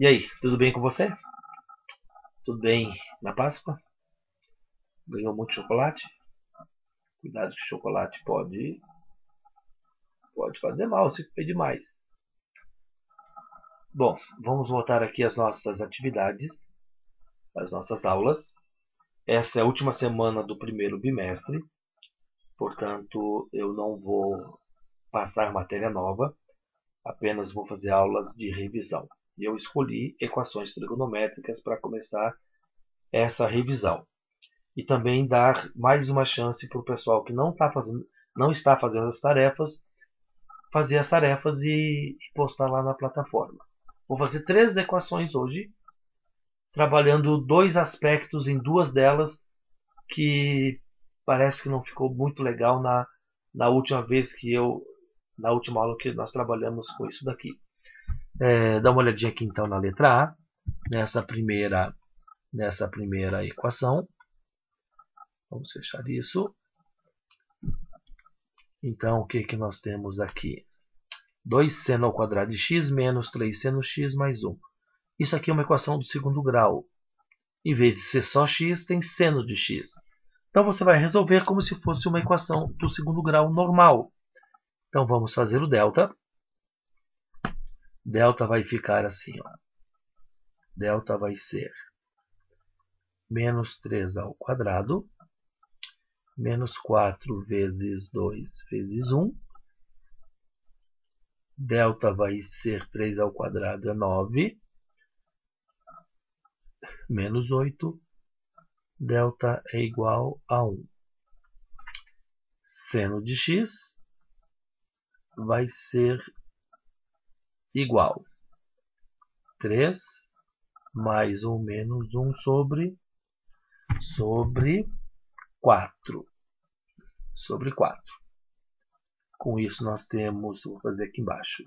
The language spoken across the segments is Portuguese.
E aí, tudo bem com você? Tudo bem na Páscoa? Ganhou muito chocolate? Cuidado que chocolate pode fazer mal se comer demais. Bom, vamos voltar aqui às nossas atividades, às nossas aulas. Essa é a última semana do primeiro bimestre, portanto eu não vou passar matéria nova, apenas vou fazer aulas de revisão. E eu escolhi equações trigonométricas para começar essa revisão. E também dar mais uma chance para o pessoal que não está fazendo as tarefas, fazer as tarefas e postar lá na plataforma. Vou fazer 3 equações hoje, trabalhando 2 aspectos em 2 delas que parece que não ficou muito legal na última aula que nós trabalhamos com isso daqui. Dá uma olhadinha aqui então na letra A, nessa primeira equação. Vamos fechar isso. Então, o que nós temos aqui? 2 seno ao quadrado de x menos 3 seno x mais 1. Isso aqui é uma equação do segundo grau. Em vez de ser só x, tem seno de x. Então, você vai resolver como se fosse uma equação do segundo grau normal. Então, vamos fazer o delta. Delta vai ficar assim, ó. Delta vai ser menos 3 ao quadrado, menos 4 vezes 2 vezes 1. Delta vai ser 3 ao quadrado é 9, menos 8. Delta é igual a 1. Seno de x vai ser igual 3 mais ou menos 1 sobre 4. Sobre 4. Com isso nós temos, vou fazer aqui embaixo,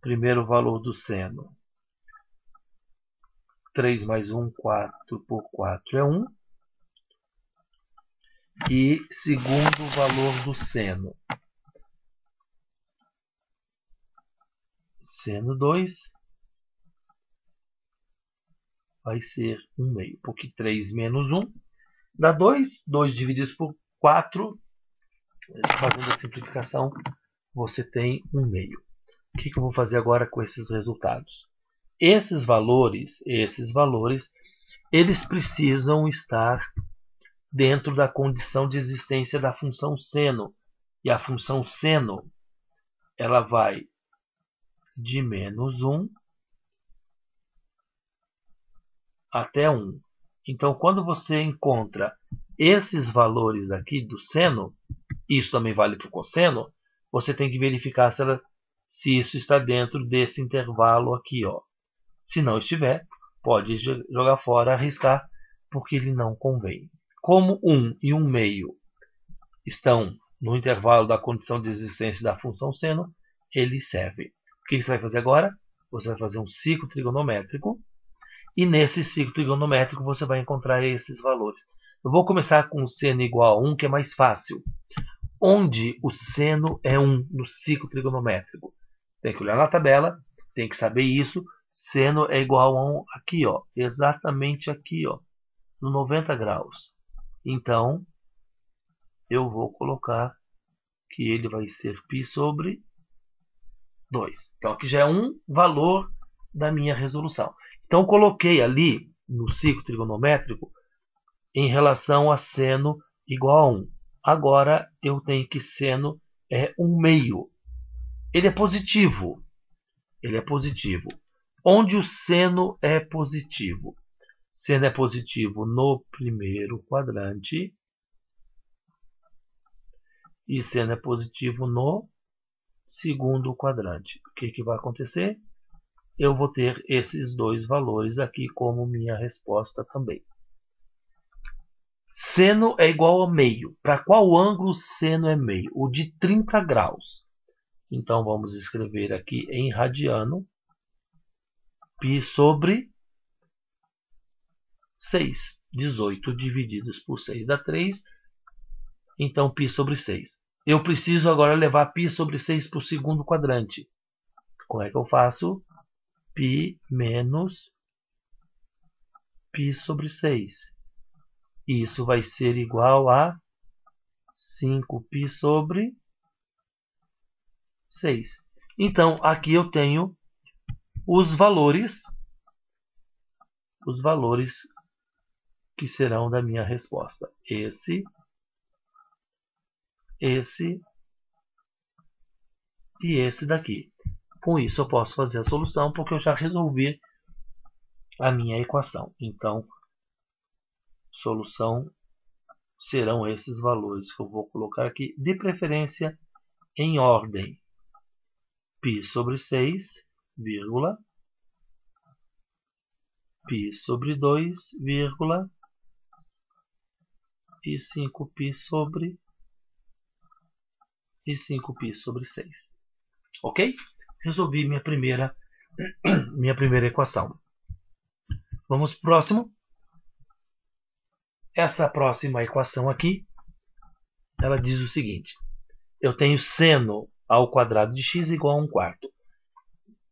primeiro valor do seno. 3 mais 1, 4 por 4 é 1. E segundo valor do seno. Seno 2 vai ser 1 meio, porque 3 menos 1 dá 2. 2 dividido por 4, fazendo a simplificação, você tem 1 meio. O que eu vou fazer agora com esses resultados? Esses valores, eles precisam estar dentro da condição de existência da função seno. E a função seno, ela vai de menos 1 até 1. Então, quando você encontra esses valores aqui do seno, isso também vale para o cosseno, você tem que verificar se isso está dentro desse intervalo aqui, ó. Se não estiver, pode jogar fora, arriscar, porque ele não convém. Como 1 e 1 meio estão no intervalo da condição de existência da função seno, eles servem. O que você vai fazer agora? Você vai fazer um ciclo trigonométrico, e nesse ciclo trigonométrico você vai encontrar esses valores. Eu vou começar com o seno igual a 1, que é mais fácil. Onde o seno é 1 no ciclo trigonométrico? Tem que olhar na tabela, tem que saber isso. Seno é igual a 1 aqui, ó, exatamente aqui, ó, no 90 graus. Então, eu vou colocar que ele vai ser π sobre 2. Então, aqui já é um valor da minha resolução. Então, coloquei ali no ciclo trigonométrico em relação a seno igual a 1. Agora, eu tenho que seno é 1 meio. Ele é positivo. Ele é positivo. Onde o seno é positivo? Seno é positivo no primeiro quadrante e seno é positivo no segundo quadrante. O que vai acontecer? Eu vou ter esses 2 valores aqui como minha resposta também. Seno é igual a meio. Para qual ângulo seno é meio? O de 30 graus. Então, vamos escrever aqui em radiano. π sobre 6. 18 divididos por 6 dá 3. Então, π sobre 6. Eu preciso agora levar π sobre 6 para o segundo quadrante. Como é que eu faço? π menos π sobre 6. Isso vai ser igual a 5π sobre 6. Então, aqui eu tenho os valores que serão da minha resposta. Esse e esse daqui. Com isso eu posso fazer a solução, porque eu já resolvi a minha equação. Então, solução serão esses valores que eu vou colocar aqui, de preferência em ordem. π sobre 6, vírgula, π sobre 2, vírgula, e 5π sobre 6. Ok? Resolvi minha primeira equação. Vamos para o próximo. Essa próxima equação aqui, ela diz o seguinte. Eu tenho seno ao quadrado de x igual a 1/4.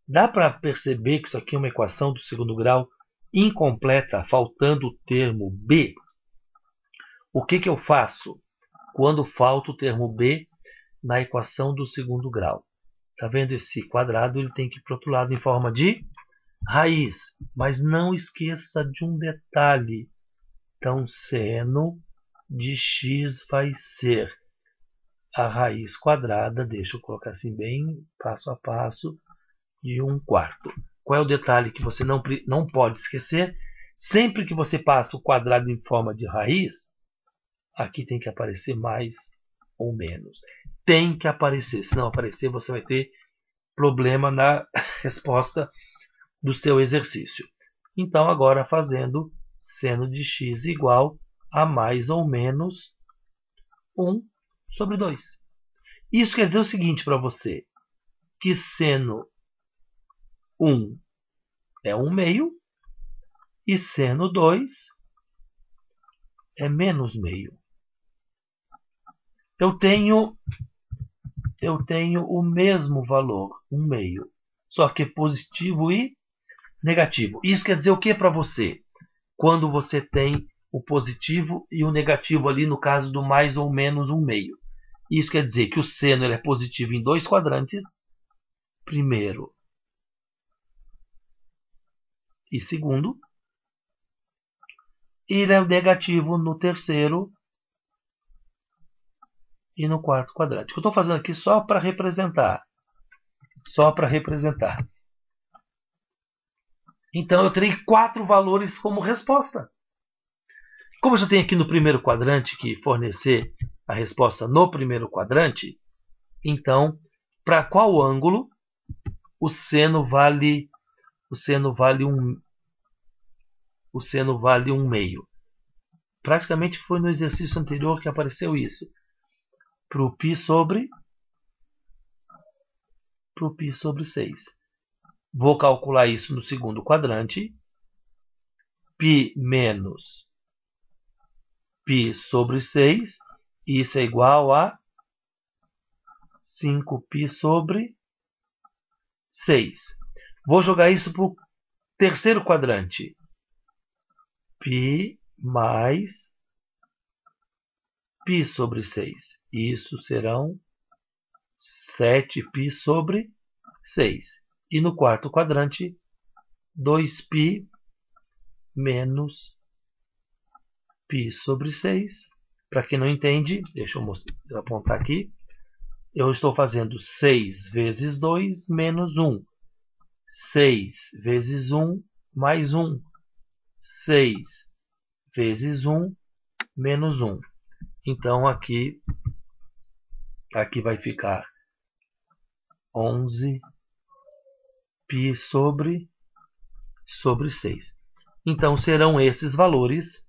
Dá para perceber que isso aqui é uma equação do segundo grau incompleta, faltando o termo b? O que eu faço quando falta o termo b na equação do segundo grau? Está vendo esse quadrado? Ele tem que ir para o outro lado em forma de raiz. Mas não esqueça de um detalhe. Então, seno de x vai ser a raiz quadrada, deixa eu colocar assim bem passo a passo, de 1/4. Qual é o detalhe que você não pode esquecer? Sempre que você passa o quadrado em forma de raiz, aqui tem que aparecer mais ou menos. Tem que aparecer. Se não aparecer, você vai ter problema na resposta do seu exercício. Então, agora fazendo seno de x igual a mais ou menos 1 sobre 2. Isso quer dizer o seguinte para você, que seno 1 é 1/2 e seno 2 é menos meio. Eu tenho o mesmo valor, 1/2, só que positivo e negativo. Isso quer dizer o que para você? Quando você tem o positivo e o negativo ali no caso do mais ou menos 1/2. Isso quer dizer que o seno ele é positivo em 2 quadrantes, primeiro e segundo, e ele é negativo no terceiro e no quarto quadrante. Eu estou fazendo aqui só para representar. Então eu terei 4 valores como resposta. Como eu já tenho aqui no primeiro quadrante que fornecer a resposta no primeiro quadrante, então, para qual ângulo o seno vale 1/2? Praticamente foi no exercício anterior que apareceu isso. Para o π sobre 6. Vou calcular isso no segundo quadrante. π menos π sobre 6. Isso é igual a 5π sobre 6. Vou jogar isso para o terceiro quadrante. π mais π sobre 6. Isso serão 7π sobre 6. E no quarto quadrante, 2π menos π sobre 6. Para quem não entende, deixa eu apontar aqui. Eu estou fazendo 6 vezes 2 menos 1. 6 vezes 1 mais 1. 6 vezes 1 menos 1. Então, aqui vai ficar 11π sobre 6. Então, serão esses valores.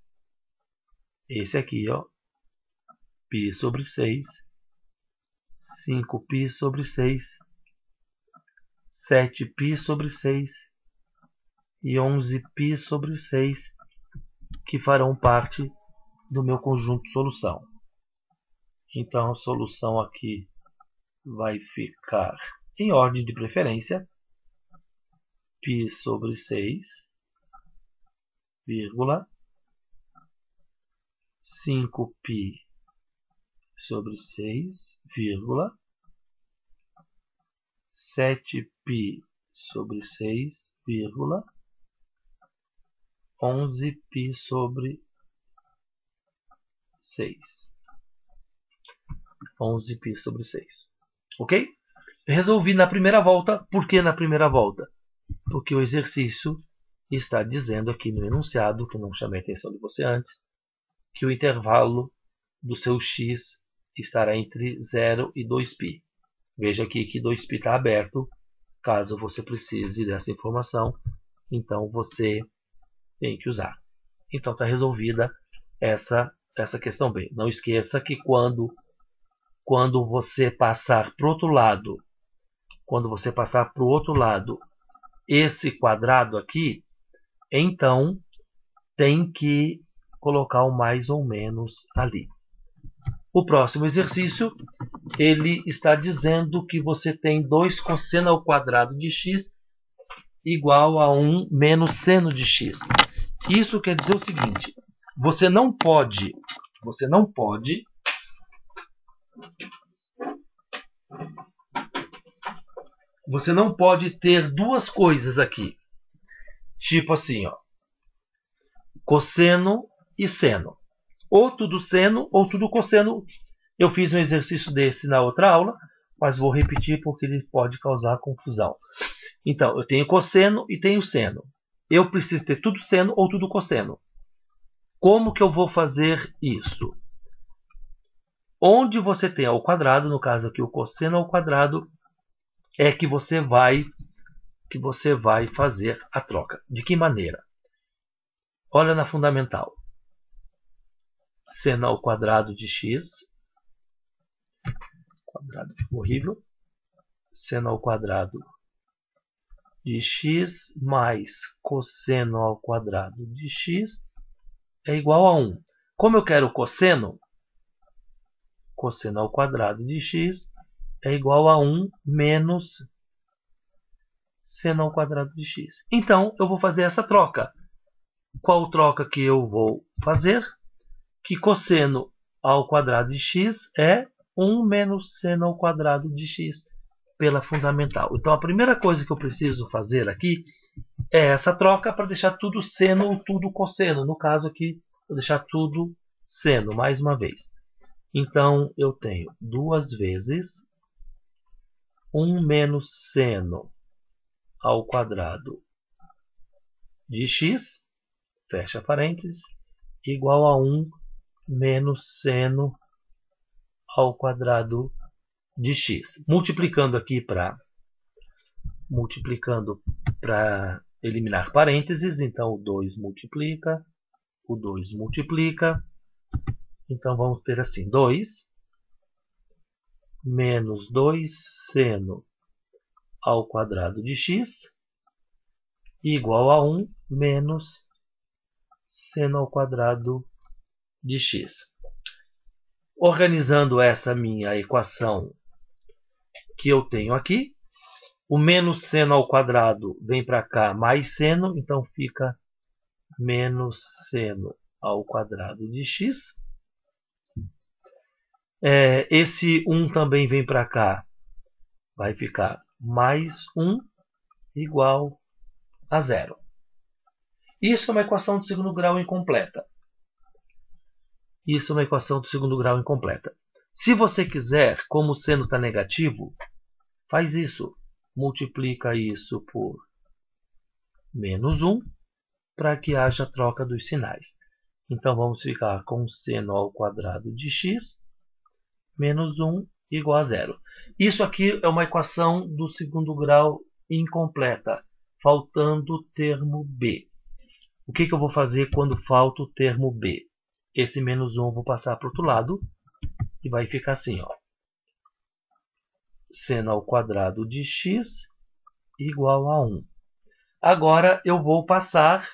Esse aqui, ó, π sobre 6, 5π sobre 6, 7π sobre 6 e 11π sobre 6, que farão parte do meu conjunto de solução. Então, a solução aqui vai ficar em ordem de preferência π sobre 6, vírgula, 5π sobre 6, vírgula, 7π sobre 6, vírgula, 11π sobre 6. 11π sobre 6. Ok? Resolvi na primeira volta. Por que na primeira volta? Porque o exercício está dizendo aqui no enunciado, que eu não chamei a atenção de você antes, que o intervalo do seu x estará entre 0 e 2π. Veja aqui que 2π está aberto, caso você precise dessa informação, então você tem que usar. Então está resolvida essa questão B. Não esqueça que quando você passar para o outro lado, esse quadrado aqui, então tem que colocar o mais ou menos ali. O próximo exercício, ele está dizendo que você tem 2 cosseno ao quadrado de x igual a 1 menos seno de x. Isso quer dizer o seguinte: você não pode ter duas coisas aqui. Tipo assim, ó, cosseno e seno. Ou tudo seno ou tudo cosseno. Eu fiz um exercício desse na outra aula, mas vou repetir porque ele pode causar confusão. Então, eu tenho cosseno e tenho seno. Eu preciso ter tudo seno ou tudo cosseno. Como que eu vou fazer isso? Onde você tem ao quadrado, no caso aqui o cosseno ao quadrado, é que você vai fazer a troca. De que maneira? Olha na fundamental. Seno ao quadrado de x. Quadrado ficou horrível. Seno ao quadrado de x mais cosseno ao quadrado de x é igual a 1. Como eu quero cosseno, cosseno ao quadrado de x é igual a 1 menos seno ao quadrado de x. Então, eu vou fazer essa troca. Qual troca que eu vou fazer? Que cosseno ao quadrado de x é 1 menos seno ao quadrado de x pela fundamental. Então, a primeira coisa que eu preciso fazer aqui é essa troca para deixar tudo seno ou tudo cosseno. No caso aqui, vou deixar tudo seno, mais uma vez. Então, eu tenho 2 vezes 1 menos seno ao quadrado de x, fecha parênteses, igual a 1 menos seno ao quadrado de x. Multiplicando para eliminar parênteses, então o 2 multiplica, o 2 multiplica. Então vamos ter assim, 2 menos 2 seno ao quadrado de x igual a 1 menos seno ao quadrado de x. Organizando essa minha equação que eu tenho aqui, o menos seno ao quadrado vem para cá mais seno, então fica menos seno ao quadrado de x. Esse 1 também vem para cá, vai ficar mais 1 igual a 0. Isso é uma equação de segundo grau incompleta. Se você quiser, como o seno está negativo, faz isso. Multiplica isso por menos 1 para que haja troca dos sinais. Então vamos ficar com seno ao quadrado de x menos 1 igual a 0. Isso aqui é uma equação do segundo grau incompleta, faltando o termo b. O que eu vou fazer quando falta o termo b? Esse menos 1 eu vou passar para o outro lado e vai ficar assim, ó. Seno ao quadrado de x igual a 1. Agora eu vou passar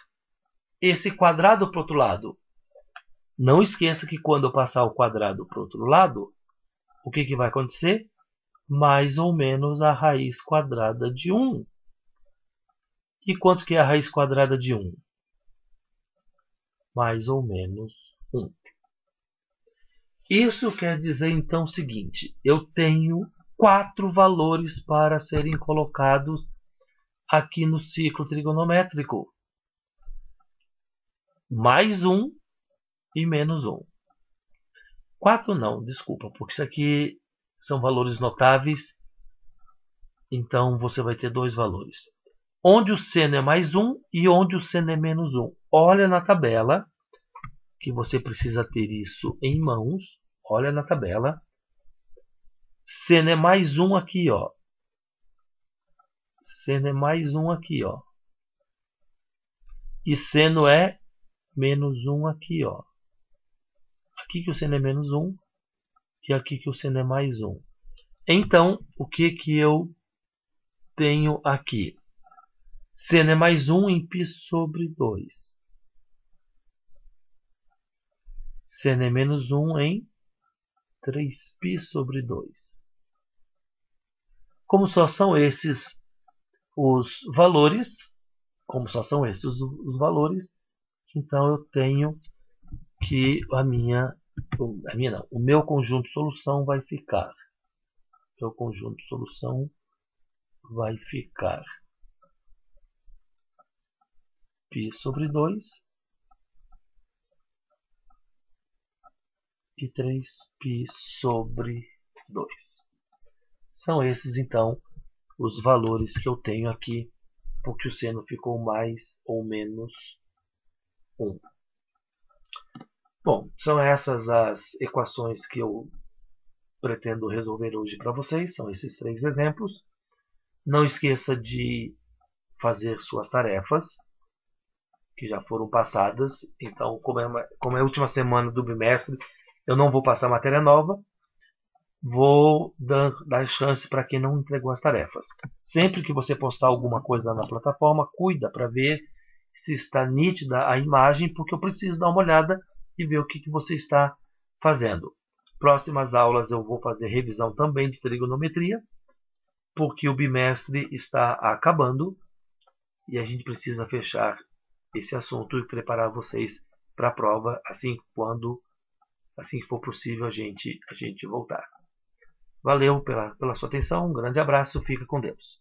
esse quadrado para o outro lado. Não esqueça que quando eu passar o quadrado para o outro lado, o que vai acontecer? Mais ou menos a raiz quadrada de 1. E quanto que é a raiz quadrada de 1? Mais ou menos 1. Isso quer dizer então o seguinte: eu tenho 4 valores para serem colocados aqui no ciclo trigonométrico. Mais 1 e menos 1. 4 não, desculpa, porque isso aqui são valores notáveis. Então você vai ter 2 valores. Onde o seno é mais 1 e onde o seno é menos 1. Olha na tabela, que você precisa ter isso em mãos. Olha na tabela. Seno é mais 1 aqui, ó. Seno é mais 1 aqui, ó. E seno é menos 1 aqui, ó. Aqui que o seno é menos 1 e aqui que o seno é mais 1. Então, o que que eu tenho aqui? Seno é mais 1 em π sobre 2. Seno é menos 1 em 3π sobre 2. Como só são esses os valores, então eu tenho que o meu conjunto de solução vai ficar. π sobre 2 e 3π sobre 2. São esses, então, os valores que eu tenho aqui, porque o seno ficou mais ou menos 1. Bom, são essas as equações que eu pretendo resolver hoje para vocês. São esses 3 exemplos. Não esqueça de fazer suas tarefas, que já foram passadas. Então, como é a última semana do bimestre, eu não vou passar matéria nova. Vou dar chance para quem não entregou as tarefas. Sempre que você postar alguma coisa na plataforma, cuida para ver se está nítida a imagem, porque eu preciso dar uma olhada e ver o que você está fazendo. Próximas aulas eu vou fazer revisão também de trigonometria, porque o bimestre está acabando e a gente precisa fechar esse assunto e preparar vocês para a prova assim que for possível a gente voltar. Valeu pela sua atenção, um grande abraço, fica com Deus.